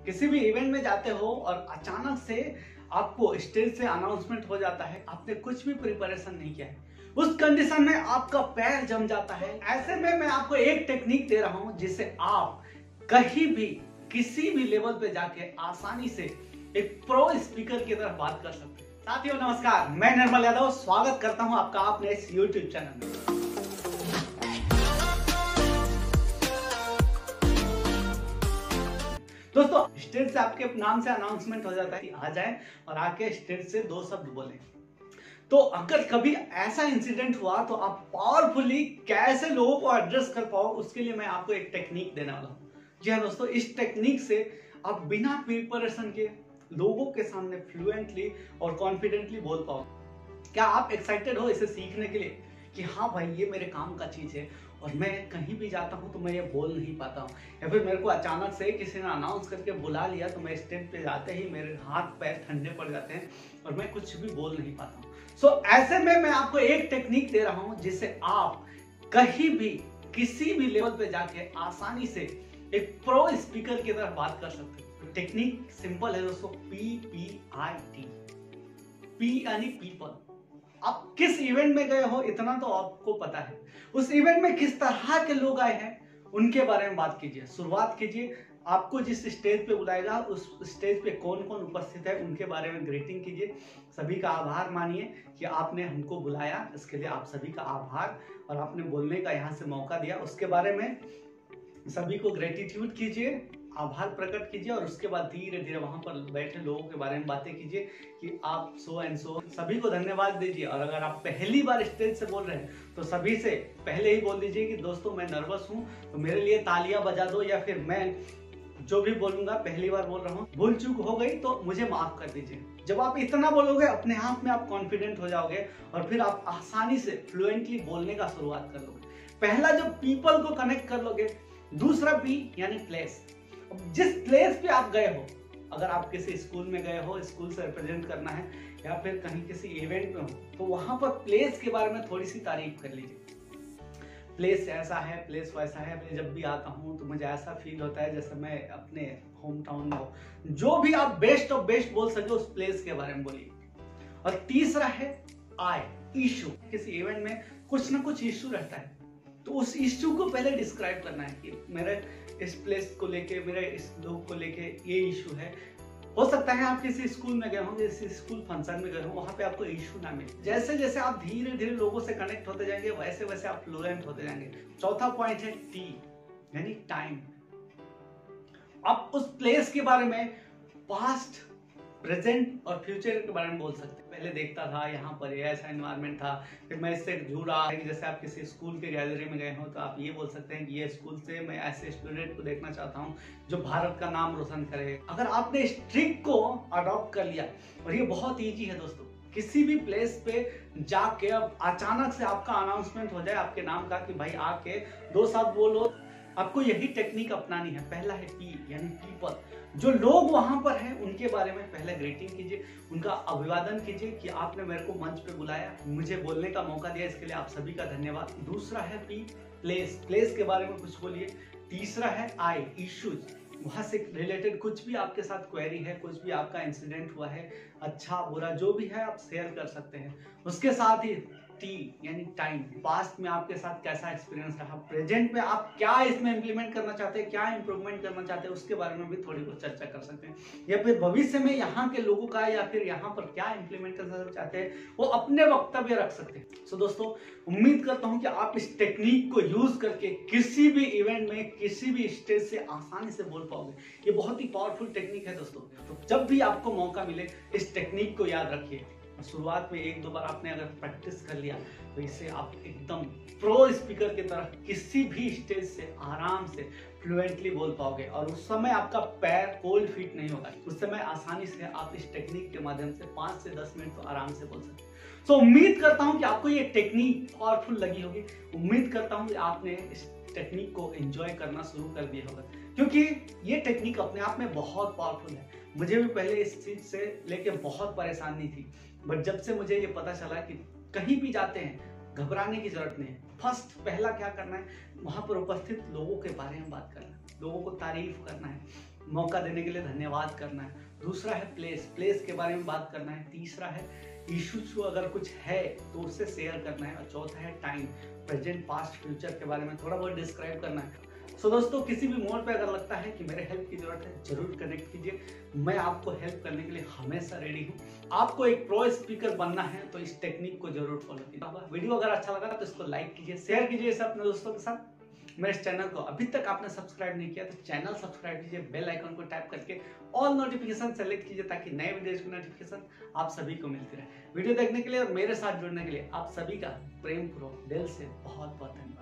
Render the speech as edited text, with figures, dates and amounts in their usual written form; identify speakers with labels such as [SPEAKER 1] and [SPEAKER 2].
[SPEAKER 1] किसी भी इवेंट में जाते हो और अचानक से आपको स्टेज से अनाउंसमेंट हो जाता है, आपने कुछ भी प्रिपरेशन नहीं किया है, उस कंडीशन में आपका पैर जम जाता है। ऐसे में मैं आपको एक टेक्निक दे रहा हूं जिससे आप कहीं भी किसी भी लेवल पे जाके आसानी से एक प्रो स्पीकर की तरह बात कर सकते हैं। साथियों नमस्कार, मैं निर्मल यादव स्वागत करता हूं आपका अपने इस YouTube चैनल में। दोस्तों, स्टेज से आपके नाम से अनाउंसमेंट हो जाता है, आ जाए और आके स्टेज से दो शब्द बोले। तो अगर कभी ऐसा इंसिडेंट हुआ तो आप पावरफुली कैसे लोगों को एड्रेस कर पाओ, उसके लिए मैं आपको एक टेक्निक देने वाला हूं। जी हाँ दोस्तों, इस टेक्निक से आप बिना प्रिपरेशन के लोगों के सामने फ्लुएंटली और कॉन्फिडेंटली बोल पाओ। क्या आप एक्साइटेड हो इसे सीखने के लिए कि हाँ भाई, ये मेरे काम का चीज है और मैं कहीं भी जाता हूँ तो मैं ये बोल नहीं पाता हूँ, या फिर मेरे को अचानक से किसी ने अनाउंस करके बुला लिया तो मैं स्टेज पे जाते ही मेरे हाथ पैर ठंडे पड़ जाते हैं और मैं कुछ भी बोल नहीं पाता हूँ। सो ऐसे में मैं आपको एक टेक्निक दे रहा हूँ जिससे आप कहीं भी किसी भी लेवल पे जाके आसानी से एक प्रो स्पीकर की तरह बात कर सकते हैं। टेक्निक सिंपल है दोस्तों, PPIT। पी यानी पीपल। आप किस इवेंट में गए हो इतना तो आपको पता है, उस इवेंट में किस तरह के लोग आए हैं उनके बारे में बात कीजिए। शुरुआत कीजिए, आपको जिस स्टेज पे बुलाएगा उस स्टेज पे कौन कौन उपस्थित है उनके बारे में ग्रीटिंग कीजिए। सभी का आभार मानिए कि आपने हमको बुलाया, इसके लिए आप सभी का आभार, और आपने बोलने का यहाँ से मौका दिया, उसके बारे में सभी को ग्रेटिट्यूड कीजिए, आभार प्रकट कीजिए। और उसके बाद धीरे धीरे वहां पर बैठे लोगों के बारे में बातें कीजिए कि आप सो एंड सो, सभी को धन्यवाद दीजिए। और अगर आप पहली बार स्टेज से बोल रहे हैं तो सभी से पहले ही बोल दीजिए कि दोस्तों मैं नर्वस हूं तो मेरे लिए तालियां बजा दो, या फिर मैं जो भी बोलूंगा पहली बार बोल रहा हूँ, भूल चूक हो गई तो मुझे माफ कर दीजिए। जब आप इतना बोलोगे अपने आप में आप कॉन्फिडेंट हो जाओगे और फिर आप आसानी से फ्लुएंटली बोलने का शुरुआत कर लोगे। पहला जब पीपल को कनेक्ट कर लोगे, दूसरा पी यानी प्लेस। जिस प्लेस पे आप गए हो, अगर आप किसी स्कूल में गए हो, स्कूल से रिप्रेजेंट करना है, या फिर कहीं किसी इवेंट में हो, तो वहां पर प्लेस के बारे में थोड़ी सी तारीफ कर लीजिए। प्लेस ऐसा है, प्लेस वैसा है, मैं जब भी आता हूँ तो मुझे ऐसा फील होता है जैसे मैं अपने होम टाउन में हूँ। जो भी आप बेस्ट ऑफ बेस्ट बोल सके उस प्लेस के बारे में बोलिए। और तीसरा है इशू। किसी इवेंट में कुछ ना कुछ इशू रहता है, तो उस इश्यू को पहले डिस्क्राइब करना है कि मेरे इस प्लेस को लेके, मेरे इस लोग को लेके ये इशू है। हो सकता है आप किसी स्कूल में गए होंगे, किसी स्कूल फंक्शन में गए हो, वहां पे आपको इशू ना मिले। जैसे जैसे आप धीरे धीरे लोगों से कनेक्ट होते जाएंगे वैसे वैसे आप फ्लुएंट होते जाएंगे। चौथा पॉइंट है टी यानी टाइम। आप उस प्लेस के बारे में पास्ट, प्रेजेंट और फ्यूचर के बारे में बोल सकते हैं। पहले देखता था यहाँ पर ये ऐसा एनवायरनमेंट था, फिर मैं इससे जुड़ा है। जैसे आप किसी स्कूल के गैलरी में गए हो तो आप ये बोल सकते हैं कि ये स्कूल से मैं ऐसे स्टूडेंट को देखना चाहता हूँ जो भारत का नाम रोशन करे। अगर आपने इस ट्रिक को अडॉप्ट कर लिया, और ये बहुत ईजी है दोस्तों, किसी भी प्लेस पे जाके अब अचानक से आपका अनाउंसमेंट हो जाए आपके नाम का कि भाई आके दो शब्द बोलो, आपको यही टेक्निक अपनानी है। पहला है पी यानी पीपल। जो लोग वहां पर हैं उनके बारे में पहले ग्रीटिंग कीजिए, उनका अभिवादन कीजिए कि आपने मेरे को मंच पे बुलाया, मुझे बोलने का मौका दिया, इसके लिए आप सभी का धन्यवाद। दूसरा है पी प्लेस, प्लेस के बारे में कुछ बोलिए। तीसरा है इश्यूज, वहां से रिलेटेड कुछ भी आपके साथ क्वेरी है, कुछ भी आपका इंसिडेंट हुआ है, अच्छा बुरा जो भी है आप शेयर कर सकते हैं। उसके साथ ही टी यानी टाइम, पास्ट में आपके साथ कैसा एक्सपीरियंस रहा, प्रेजेंट में आप क्या इसमें इंप्लीमेंट करना चाहते हैं, क्या इंप्रूवमेंट करना चाहते हैं, उसके बारे में भी थोड़ी बहुत चर्चा कर सकते हैं। या फिर भविष्य में यहाँ के लोगों का या फिर यहाँ पर क्या इंप्लीमेंट करना चाहते हैं वो अपने वक्तव्य रख सकते हैं। सो दोस्तों, उम्मीद करता हूँ कि आप इस टेक्निक को यूज करके किसी भी इवेंट में, किसी भी स्टेज से आसानी से बोल पाओगे। ये बहुत ही पावरफुल टेक्निक है दोस्तों। तो जब भी आपको मौका मिले इस टेक्निक को याद रखिए। शुरुआत में एक दो बार आपने अगर प्रैक्टिस कर लिया तो इससे आप एकदम प्रो स्पीकर की तरह किसी भी स्टेज से आराम से फ्लुएंटली बोल पाओगे, और उस समय आपका पैर कोल्ड फीट नहीं होगा। उस समय आसानी से आप इस टेक्निक के माध्यम से 5 से 10 मिनट तो आराम से बोल सकते हैं। तो उम्मीद करता हूं कि आपको ये टेक्निक पावरफुल लगी होगी। उम्मीद करता हूं कि आपने इस टेक्निक को एंजॉय करना शुरू कर दिया होगा, क्योंकि ये टेक्निक अपने आप में बहुत पावरफुल है। मुझे भी पहले इस चीज से लेके बहुत परेशानी थी, बट जब से मुझे ये पता चला कि कहीं भी जाते हैं घबराने की जरूरत नहीं है। फर्स्ट पहला क्या करना है, वहां पर उपस्थित लोगों के बारे में बात करना है, लोगों को तारीफ करना है, मौका देने के लिए धन्यवाद करना है। दूसरा है प्लेस के बारे में बात करना है। तीसरा है इशूज अगर कुछ है तो उससे शेयर करना है। और चौथा है टाइम, प्रेजेंट, पास्ट, फ्यूचर के बारे में थोड़ा बहुत डिस्क्राइब करना है। सो दोस्तों, किसी भी मोड पे अगर लगता है कि मेरे हेल्प की जरूरत है, जरूर कनेक्ट कीजिए। मैं आपको हेल्प करने के लिए हमेशा रेडी हूँ। आपको एक प्रो स्पीकर बनना है तो इस टेक्निक को जरूर फॉलो कीजिए। वीडियो अगर अच्छा लगा तो इसको लाइक कीजिए, शेयर कीजिए इसे अपने दोस्तों के साथ। मेरे इस चैनल को अभी तक आपने सब्सक्राइब नहीं किया तो चैनल सब्सक्राइब कीजिए, बेल आइकन को टैप करके ऑल नोटिफिकेशन सेलेक्ट कीजिए ताकि नए वीडियोज की नोटिफिकेशन आप सभी को मिलती रहे। वीडियो देखने के लिए और मेरे साथ जुड़ने के लिए आप सभी का प्रेम पूर्वक दिल से बहुत बहुत धन्यवाद।